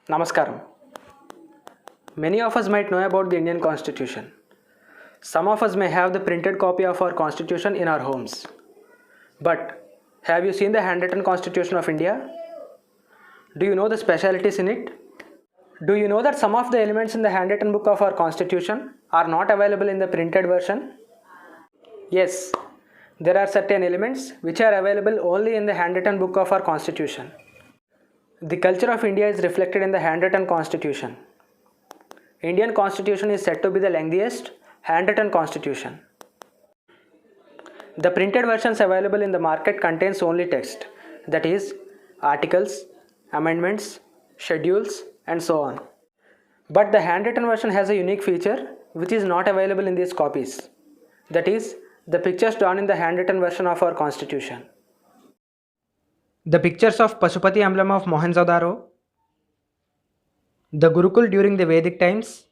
Namaskaram. Many of us might know about the Indian Constitution. Some of us may have the printed copy of our Constitution in our homes. But have you seen the handwritten Constitution of India? Do you know the specialities in it? Do you know that some of the elements in the handwritten book of our Constitution are not available in the printed version? Yes, there are certain elements which are available only in the handwritten book of our Constitution. The culture of India is reflected in the handwritten Constitution. Indian Constitution is said to be the lengthiest handwritten constitution. The printed versions available in the market contains only text, that is, articles, amendments, schedules, and so on. But the handwritten version has a unique feature which is not available in these copies, that is, the pictures drawn in the handwritten version of our Constitution. The pictures of Pashupati emblem of Mohenjo-daro, the Gurukul during the Vedic times,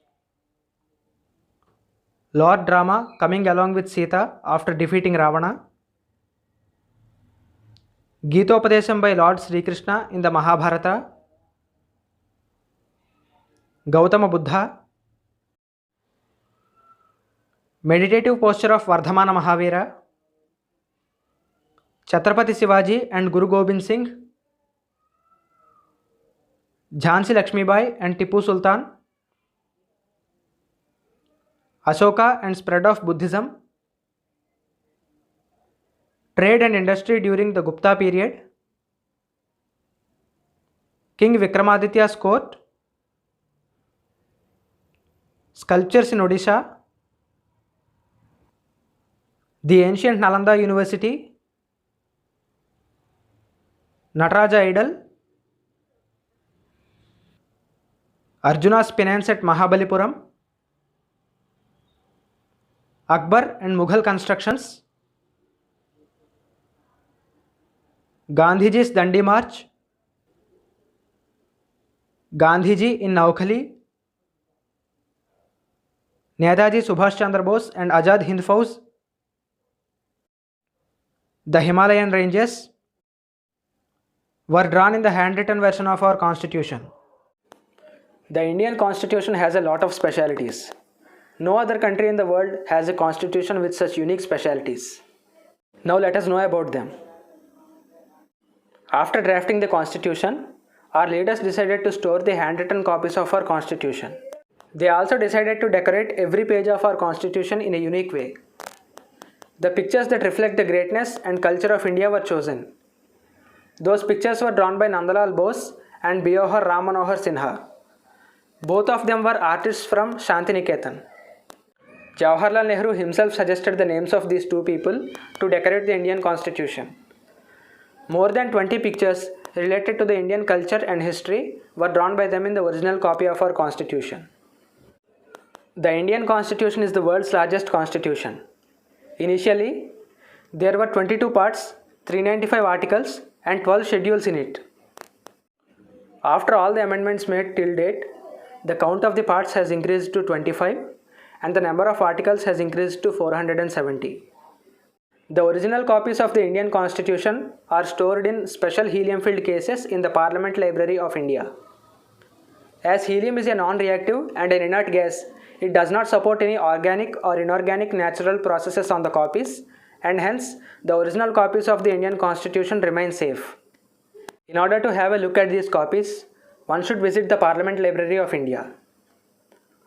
Lord Rama coming along with Sita after defeating Ravana, Gitopadesham by Lord Sri Krishna in the Mahabharata, Gautama Buddha, meditative posture of Vardhamana Mahavira, Chhatrapati Shivaji and Guru Gobind Singh, Jhansi Lakshmibai and Tipu Sultan, Ashoka and spread of Buddhism, trade and industry during the Gupta period, King Vikramaditya's court, sculptures in Odisha, the ancient Nalanda University, Nataraja idol, Arjuna's penance at Mahabalipuram, Akbar and Mughal constructions, Gandhiji's Dandi March, Gandhiji in Naukhali, Netaji Subhash Chandra Bose and Azad Hind Fauj, the Himalayan ranges were drawn in the handwritten version of our Constitution. The Indian Constitution has a lot of specialities. No other country in the world has a constitution with such unique specialities. Now let us know about them. After drafting the Constitution, our leaders decided to store the handwritten copies of our Constitution. They also decided to decorate every page of our Constitution in a unique way. The pictures that reflect the greatness and culture of India were chosen. Those pictures were drawn by Nandalal Bose and Biohar Ram Manohar Sinha. Both of them were artists from Shantiniketan. Jawaharlal Nehru himself suggested the names of these two people to decorate the Indian Constitution. More than 20 pictures related to the Indian culture and history were drawn by them in the original copy of our Constitution. The Indian Constitution is the world's largest constitution. Initially, there were 22 parts, 395 articles, and 12 schedules in it. After all the amendments made till date, the count of the parts has increased to 25 and the number of articles has increased to 470. The original copies of the Indian Constitution are stored in special helium-filled cases in the Parliament Library of India. As helium is a non-reactive and an inert gas, it does not support any organic or inorganic natural processes on the copies, and hence the original copies of the Indian Constitution remain safe. In order to have a look at these copies, one should visit the Parliament Library of India.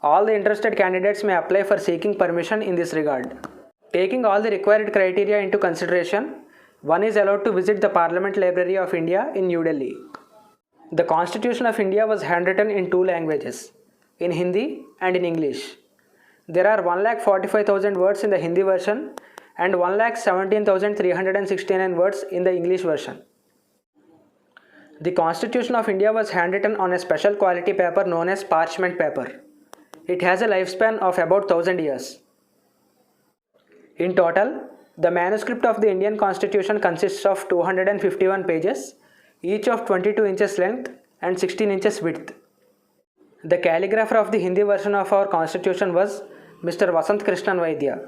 All the interested candidates may apply for seeking permission in this regard. Taking all the required criteria into consideration, one is allowed to visit the Parliament Library of India in New Delhi. The Constitution of India was handwritten in two languages, in Hindi and in English. There are 1,45,000 words in the Hindi version and 1,17,369 words in the English version. The Constitution of India was handwritten on a special quality paper known as parchment paper. It has a lifespan of about 1000 years. In total, the manuscript of the Indian Constitution consists of 251 pages, each of 22 inches length and 16 inches width. The calligrapher of the Hindi version of our Constitution was Mr. Vasant Krishnan Vaidya.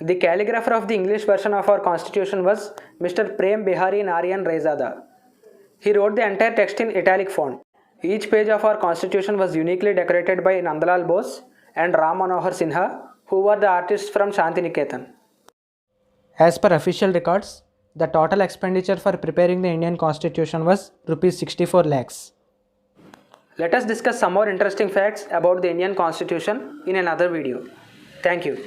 The calligrapher of the English version of our Constitution was Mr. Prem Bihari Narayan Raizada. He wrote the entire text in italic font. Each page of our constitution was uniquely decorated by Nandalal Bose and Ram Manohar Sinha, who were the artists from Shantiniketan. As per official records, the total expenditure for preparing the Indian constitution was Rs 64 lakhs. Let us discuss some more interesting facts about the Indian constitution in another video. Thank you.